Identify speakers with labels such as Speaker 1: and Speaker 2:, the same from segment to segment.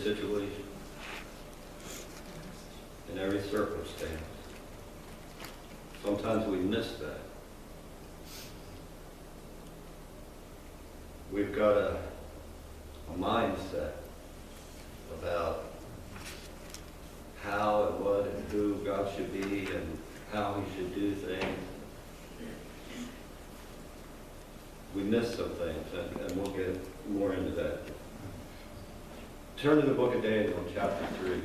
Speaker 1: situation, in every circumstance. Sometimes we miss that. We've got a mindset about how and what and who God should be and how he should do things. We miss some things, and we'll get more into that. Turn to the book of Daniel, chapter 3.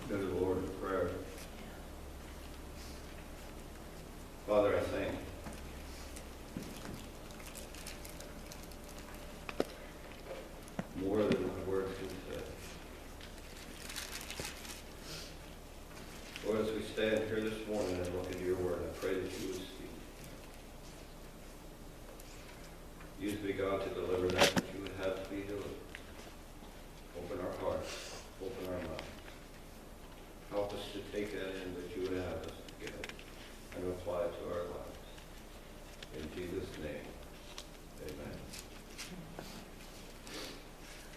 Speaker 1: Go to the Lord in prayer. Father, I thank you. More than my words can say. Lord, as we stand here this morning and look into your word, I pray that you would speak. Use me, God, to deliver that which you would have to be delivered. Open our hearts, open our minds. Help us to take that in that you would have us to get and apply it to our lives. In Jesus' name, amen.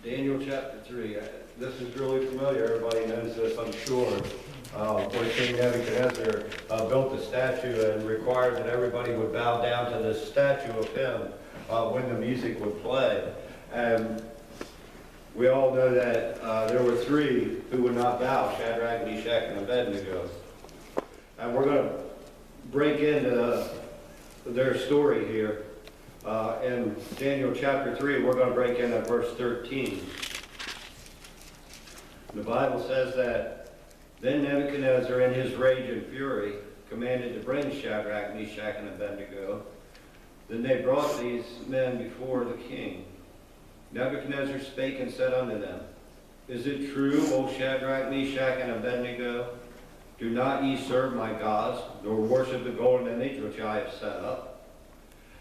Speaker 1: Daniel chapter 3. This is really familiar. Everybody knows this, I'm sure. When King Nebuchadnezzar built the statue and required that everybody would bow down to this statue of him when the music would play. And we all know that there were three who would not bow, Shadrach, Meshach, and Abednego. And we're going to break into their story here. In Daniel chapter 3, we're going to break in at verse 13. The Bible says that, then Nebuchadnezzar, in his rage and fury, commanded to bring Shadrach, Meshach, and Abednego. Then they brought these men before the king. Nebuchadnezzar spake and said unto them, Is it true, O Shadrach, Meshach, and Abednego? Do not ye serve my gods, nor worship the golden image which I have set up?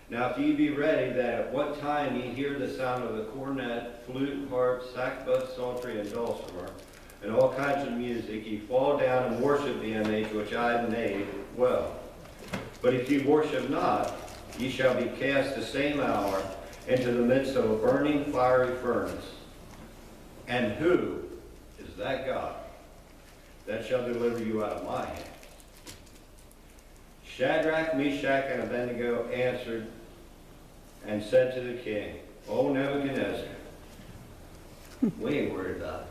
Speaker 1: Now if ye be ready, that at what time ye hear the sound of the cornet, flute, harp, sackbut, psaltery, and dulcimer, and all kinds of music, ye fall down and worship the image which I have made, well. But if ye worship not, ye shall be cast the same hour into the midst of a burning fiery furnace. And who is that God that shall deliver you out of my hand? Shadrach, Meshach, and Abednego answered and said to the king, O Nebuchadnezzar, we ain't worried about it.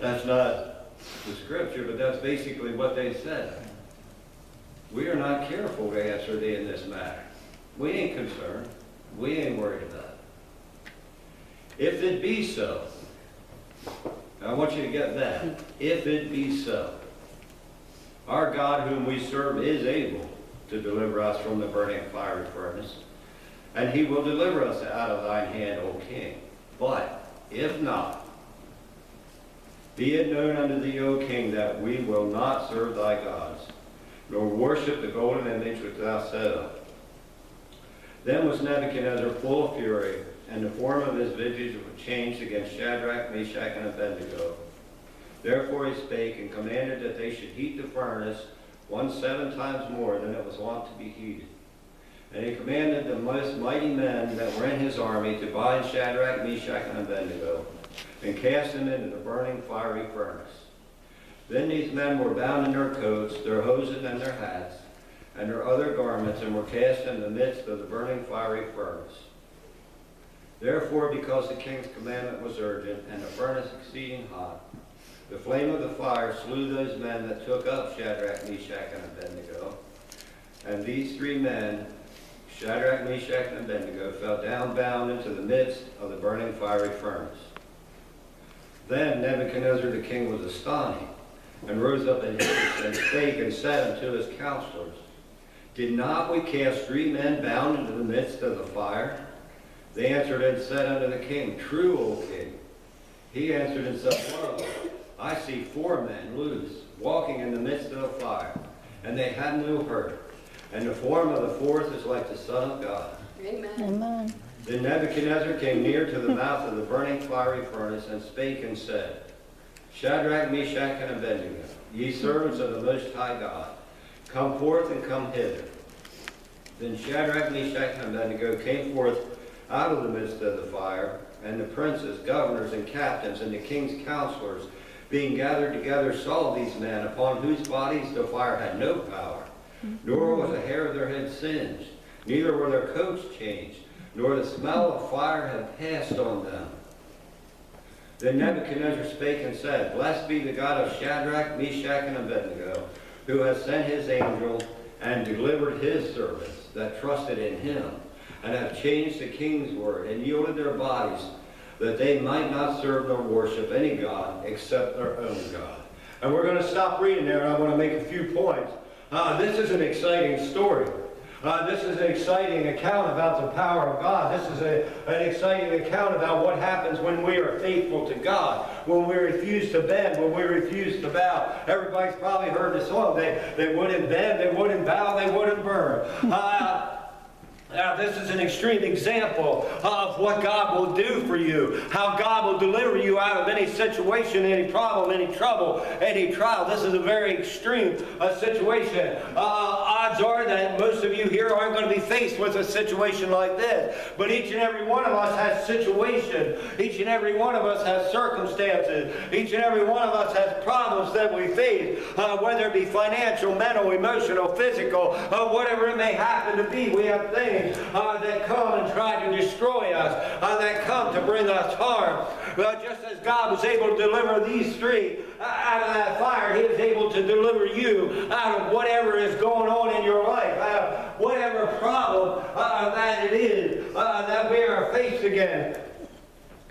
Speaker 1: That's not the scripture, but that's basically what they said. We are not careful to answer thee in this matter. We ain't concerned. We ain't worried about it. If it be so, I want you to get that. If it be so, our God whom we serve is able to deliver us from the burning fiery furnace, and he will deliver us out of thine hand, O king. But if not, be it known unto thee, O king, that we will not serve thy gods, nor worship the golden image which thou set up. Then was Nebuchadnezzar full of fury, and the form of his visage was changed against Shadrach, Meshach, and Abednego. Therefore he spake and commanded that they should heat the furnace 7 times more than it was wont to be heated. And he commanded the most mighty men that were in his army to bind Shadrach, Meshach, and Abednego, and cast them into the burning fiery furnace. Then these men were bound in their coats, their hosen, and their hats, and their other garments, and were cast in the midst of the burning fiery furnace. Therefore, because the king's commandment was urgent, and the furnace exceeding hot, the flame of the fire slew those men that took up Shadrach, Meshach, and Abednego. And these 3 men, Shadrach, Meshach, and Abednego, fell down bound into the midst of the burning fiery furnace. Then Nebuchadnezzar the king was astonished, and rose up in haste, and spake and said unto his counselors, Did not we cast 3 men bound into the midst of the fire? They answered and said unto the king, True, O king. He answered and said, Lo, I see 4 men loose, walking in the midst of the fire, and they had no hurt. And the form of the 4th is like the Son of God.
Speaker 2: Amen.
Speaker 3: Amen.
Speaker 1: Then Nebuchadnezzar came near to the mouth of the burning fiery furnace, and spake and said, Shadrach, Meshach, and Abednego, ye servants of the Most High God, come forth and come hither. Then Shadrach, Meshach, and Abednego came forth out of the midst of the fire, and the princes, governors, and captains, and the king's counselors, being gathered together, saw these men, upon whose bodies the fire had no power, nor was a hair of their head singed, neither were their coats changed, nor the smell of fire had passed on them. Then Nebuchadnezzar spake and said, Blessed be the God of Shadrach, Meshach, and Abednego, who has sent his angel and delivered his servants that trusted in him, and have changed the king's word, and yielded their bodies, that they might not serve nor worship any god except their own God. And we're going to stop reading there, and I want to make a few points. This is an exciting story. This is an exciting account about the power of God. This is an exciting account about what happens when we are faithful to God, when we refuse to bend, when we refuse to bow. Everybody's probably heard the song. They wouldn't bend, they wouldn't bow, they wouldn't burn. Now, this is an extreme example of what God will do for you, how God will deliver you out of any situation, any problem, any trouble, any trial. This is a very extreme situation. Odds are that most of you here aren't going to be faced with a situation like this. But each and every one of us has situations. Each and every one of us has circumstances. Each and every one of us has problems that we face, whether it be financial, mental, emotional, physical, whatever it may happen to be. We have things that come and try to destroy us, that come to bring us harm. Just as God was able to deliver these three out of that fire, He is able to deliver you out of whatever is going on in your life, out of whatever problem that it is that we are faced again.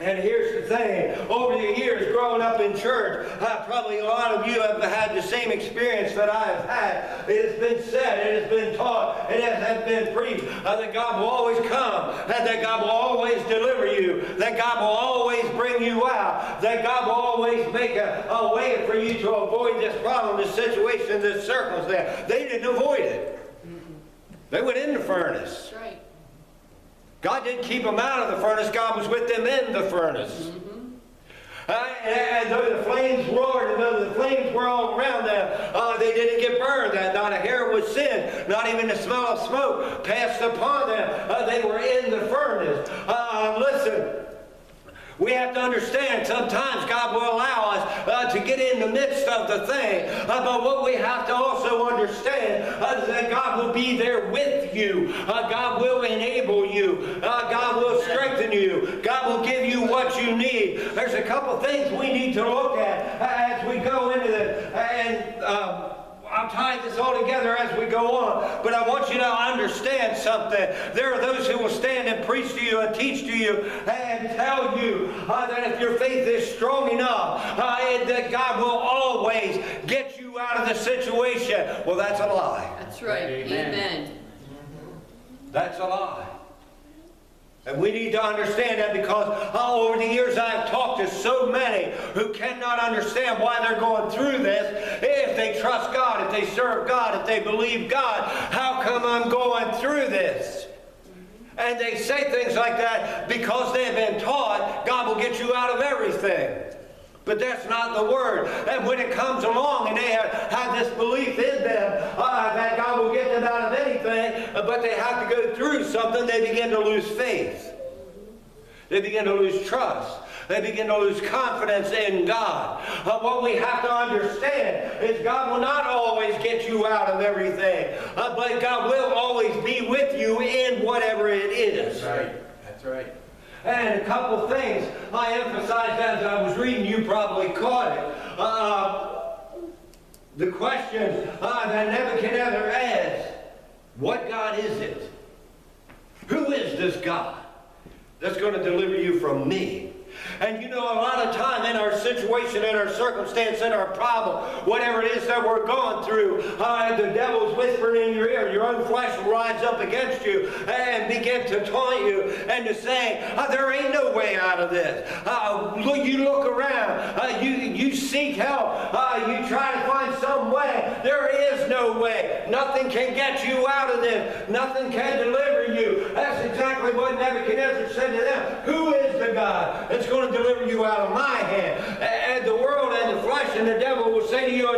Speaker 1: And here's the thing, over the years growing up in church, probably a lot of you have had the same experience that I have had. It has been said, it has been taught, it has been preached, that God will always come, and that God will always deliver you, that God will always bring you out, that God will always make a way for you to avoid this problem, this situation, this circumstance. They didn't avoid it. They went in the furnace.
Speaker 2: That's right.
Speaker 1: God didn't keep them out of the furnace. God was with them in the furnace. And though the flames roared, and though the flames were all around them, they didn't get burned. Not a hair was singed. Not even the smell of smoke passed upon them. They were in the furnace. Listen. We have to understand sometimes God will allow us to get in the midst of the thing. But what we have to also understand is that God will be there with you. God will enable you. God will strengthen you. God will give you what you need. There's a couple things we need to look at as we go into this. And I'll tie this all together as we go on, but I want you to understand something. There are those who will stand and preach to you and teach to you and tell you that if your faith is strong enough, that God will always get you out of the situation. Well, that's a lie.
Speaker 2: That's right. Amen.
Speaker 1: That's a lie. And we need to understand that because over the years I have talked to so many who cannot understand why they're going through this. If they trust God, if they serve God, if they believe God, how come I'm going through this? And they say things like that because they've been taught God will get you out of everything. But that's not the word. And when it comes along and they have this belief in them that God will get them out of anything, but they have to go through something, they begin to lose faith. They begin to lose trust. They begin to lose confidence in God. What we have to understand is God will not always get you out of everything, but God will always be with you in whatever it is.
Speaker 3: That's right. That's right.
Speaker 1: And a couple things I emphasized as I was reading, you probably caught it. The question that Nebuchadnezzar asked, what God is it? Who is this God that's going to deliver you from me? And you know, a lot of time in our situation, in our circumstance, in our problem, whatever it is that we're going through, the devil's whispering in your ear. Your own flesh will rise up against you and begin to taunt you and to say, there ain't no way out of this. You look around, you seek help, you try to find some way. There is no way. Nothing can get you out of this. Nothing can deliver you. That's exactly what Nebuchadnezzar said to them. Who is the God that's going to deliver you out of my hand? And the world and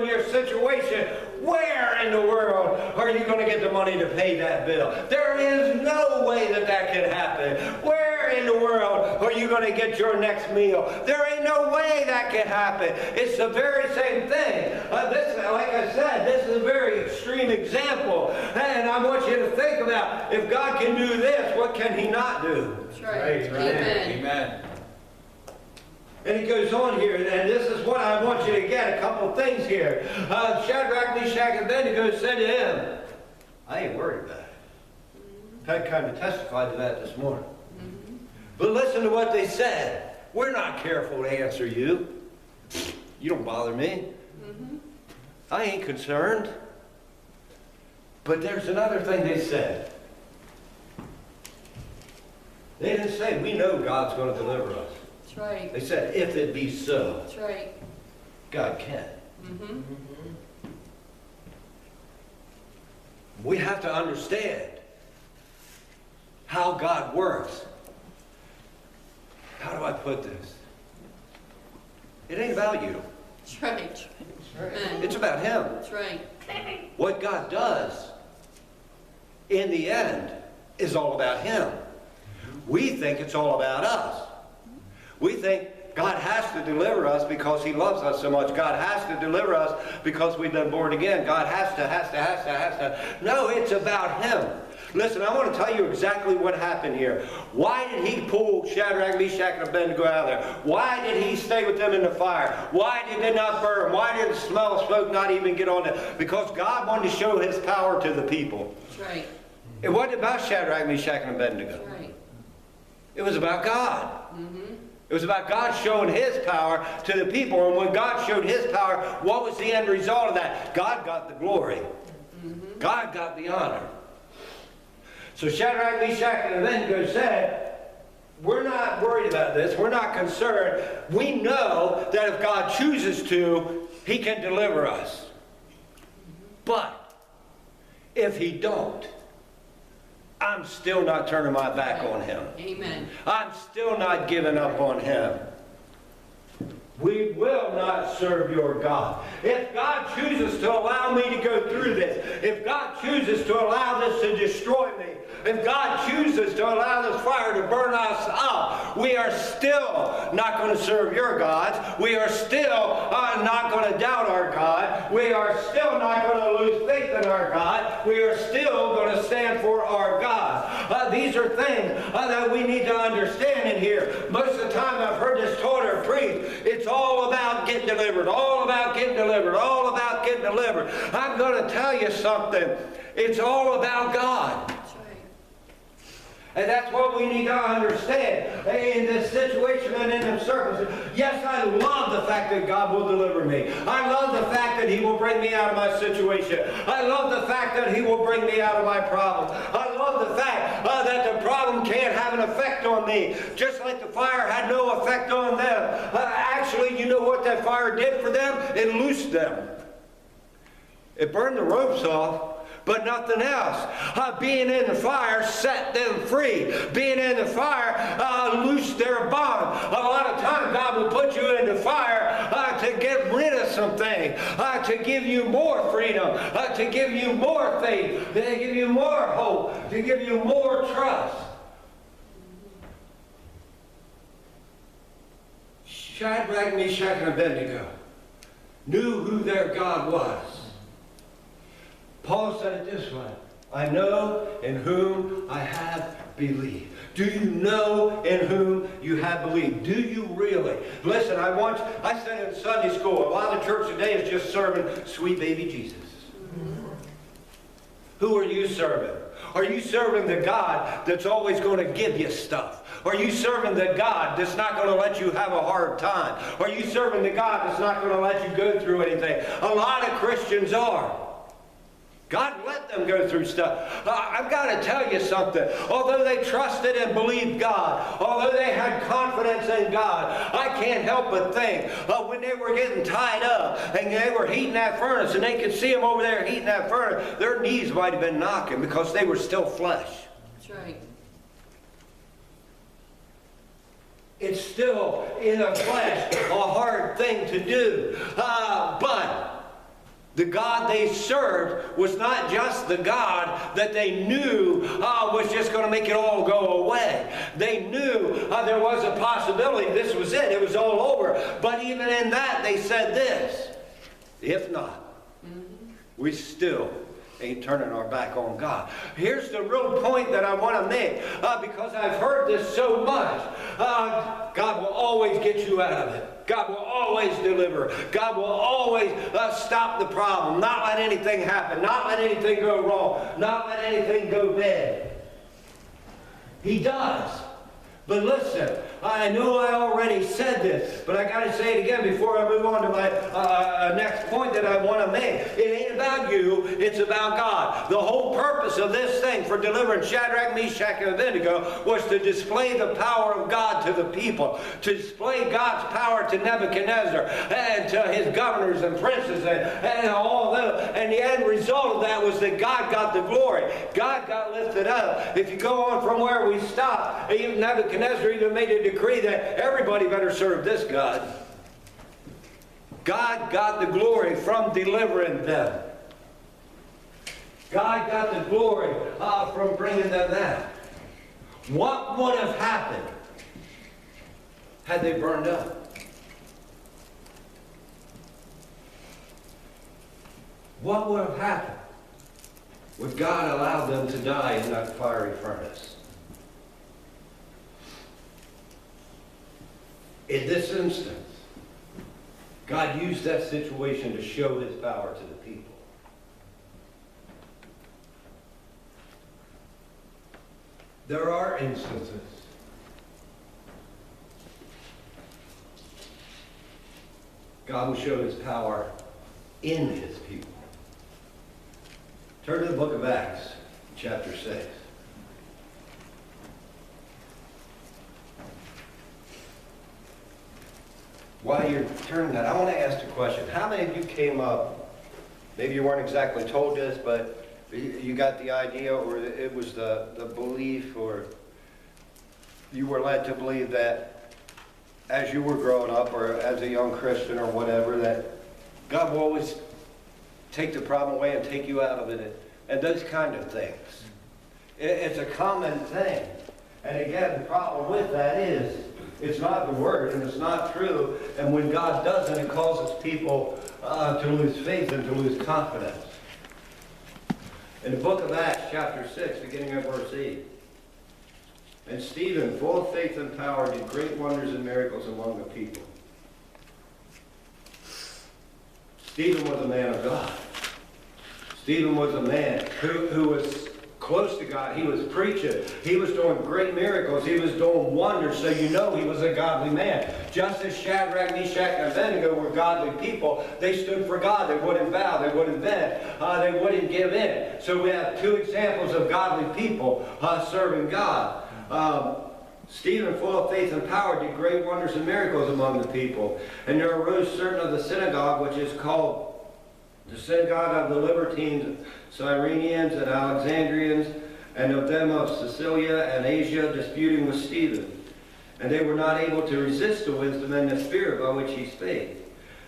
Speaker 1: in your situation, where in the world are you going to get the money to pay that bill? There is no way that that can happen. Where in the world are you going to get your next meal? There ain't no way that can happen. It's the very same thing. Like I said, this is a very extreme example. And I want you to think about, if God can do this, what can he not do?
Speaker 2: That's right. Amen.
Speaker 3: Amen.
Speaker 1: And he goes on here, and this is what I want you to get, a couple things here. Shadrach, Meshach, and Abednego said to him, I ain't worried about it. Pat kind of testified to that this morning. But listen to what they said. We're not careful to answer you. You don't bother me. I ain't concerned. But there's another thing they said. They didn't say, we know God's going to deliver us.
Speaker 2: That's right.
Speaker 1: They said, if it be so,
Speaker 2: That's right.
Speaker 1: God can. We have to understand how God works. How do I put this? It ain't about you.
Speaker 2: That's right. Amen.
Speaker 1: It's about him.
Speaker 2: That's right.
Speaker 1: What God does, in the end, is all about him. We think it's all about us. We think God has to deliver us because he loves us so much. God has to deliver us because we've been born again. God has to. No, it's about him. Listen, I want to tell you exactly what happened here. Why did he pull Shadrach, Meshach, and Abednego out of there? Why did he stay with them in the fire? Why did they not burn? Why did the smell of smoke not even get on them? Because God wanted to show his power to the people.
Speaker 2: That's right.
Speaker 1: It wasn't about Shadrach, Meshach, and Abednego.
Speaker 2: That's right.
Speaker 1: It was about God. It was about God showing his power to the people. And when God showed his power, what was the end result of that? God got the glory. God got the honor. So Shadrach, Meshach, and Abednego said, we're not worried about this. We're not concerned. We know that if God chooses to, he can deliver us. But if he don't, I'm still not turning my back on him.
Speaker 2: Amen.
Speaker 1: I'm still not giving up on him. We will not serve your God. If God chooses to allow me to go through this, if God chooses to allow this to destroy me, if God chooses to allow this fire to burn us up, we are still not going to serve your gods. We are still not going to doubt our God. We are still not going to lose faith in our God. We are still going to stand for our God. These are things that we need to understand in here. Most of the time I've heard this taught or preached. It's all about getting delivered. All about getting delivered. All about getting delivered. I'm going to tell you something. It's all about God.
Speaker 2: That's right.
Speaker 1: And that's what we need to understand in this situation and in the circumstances. Yes, I love the fact that God will deliver me. I love the fact that he will bring me out of my situation. I love the fact that he will bring me out of my problem. I love the fact that the problem can't have an effect on me. Just like the fire had no effect on them. Actually, you know what that fire did for them? It loosed them. It burned the ropes off. But nothing else. Being in the fire set them free. Being in the fire loosed their bond. A lot of times God will put you in the fire to get rid of something, to give you more freedom, to give you more faith, to give you more hope, to give you more trust. Shadrach, Meshach, and Abednego knew who their God was. Paul said it this way, I know in whom I have believed. Do you know in whom you have believed? Do you really? Listen, I said in Sunday school, a lot of the church today is just serving sweet baby Jesus. Who are you serving? Are you serving the God that's always going to give you stuff? Are you serving the God that's not going to let you have a hard time? Are you serving the God that's not going to let you go through anything? A lot of Christians are. God let them go through stuff. I've got to tell you something. Although they trusted and believed God, although they had confidence in God, I can't help but think when they were getting tied up and they were heating that furnace and they could see them over there heating that furnace, their knees might have been knocking because they were still flesh.
Speaker 2: That's right.
Speaker 1: It's still in the flesh a hard thing to do. But
Speaker 3: The God they served was not just the God that they knew was just going to make it all go away. They knew there was a possibility this was it. It was all over. But even in that, they said this: if not, we still ain't turning our back on God. Here's the real point that I want to make, because I've heard this so much. God will always get you out of it. God will always deliver. God will always stop the problem, not let anything happen, not let anything go wrong, not let anything go bad. He does. But listen, I know I already said this, but I got to say it again before I move on to my next point that I want to make. It ain't about you, it's about God. The whole purpose of this thing for delivering Shadrach, Meshach, and Abednego was to display the power of God to the people, to display God's power to Nebuchadnezzar and to his governors and princes and all of them. And the end result of that was that God got the glory. God got lifted up. If you go on from where we stopped, even Nebuchadnezzar even made a decree that everybody better serve this God. God got the glory from delivering them. God got the glory from bringing them out. What would have happened had they burned up? What would have happened? Would God allow them to die in that fiery furnace? In this instance, God used that situation to show his power to the people. There are instances God will show his power in his people. Turn to the book of Acts, chapter 6. While you're turning that, I want to ask a question. How many of you came up, maybe you weren't exactly told this, but you got the idea, or it was the belief, or you were led to believe that as you were growing up, or as a young Christian or whatever, that God will always take the problem away and take you out of it, and those kind of things. It's a common thing. And again, the problem with that is, it's not the word, and it's not true. And when God doesn't, it causes people to lose faith and to lose confidence. In the book of Acts, chapter 6, beginning of verse 8. And Stephen, full of faith and power, did great wonders and miracles among the people. Stephen was a man of God. Stephen was a man who was close to God. He was preaching. He was doing great miracles. He was doing wonders. So you know he was a godly man. Just as Shadrach, Meshach, and Abednego were godly people, they stood for God. They wouldn't bow. They wouldn't bend. They wouldn't give in. So we have two examples of godly people serving God. Stephen, full of faith and power, did great wonders and miracles among the people. And there arose certain of the synagogue, which is called the synagogue of the Libertines, Cyrenians and Alexandrians, and of them of Cilicia and Asia, disputing with Stephen. And they were not able to resist the wisdom and the spirit by which he spake.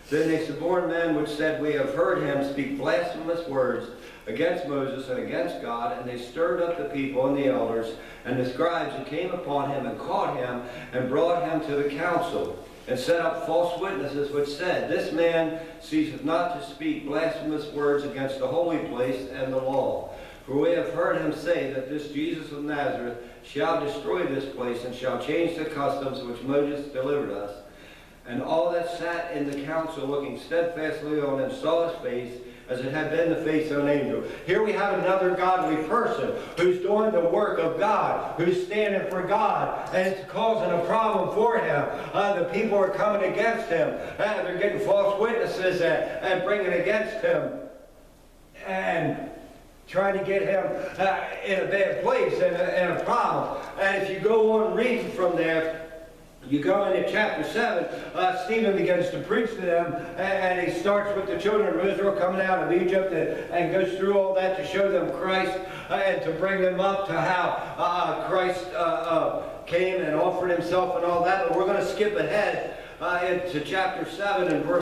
Speaker 3: Then they suborned men which said, We have heard him speak blasphemous words against Moses and against God. And they stirred up the people and the elders and the scribes, and came upon him and caught him and brought him to the council, and set up false witnesses, which said, This man ceaseth not to speak blasphemous words against the holy place and the law. For we have heard him say that this Jesus of Nazareth shall destroy this place, and shall change the customs which Moses delivered us. And all that sat in the council, looking steadfastly on him, saw his face, as it had been the face of an angel. Here we have another godly person who's doing the work of God, who's standing for God, and it's causing a problem for him. The people are coming against him. They're getting false witnesses and bringing against him, and trying to get him in a bad place and a problem. And if you go on reading from there, you go into chapter 7, Stephen begins to preach to them, and he starts with the children of Israel coming out of Egypt, and goes through all that to show them Christ, and to bring them up to how Christ came and offered himself and all that. But we're going to skip ahead into chapter 7 and verse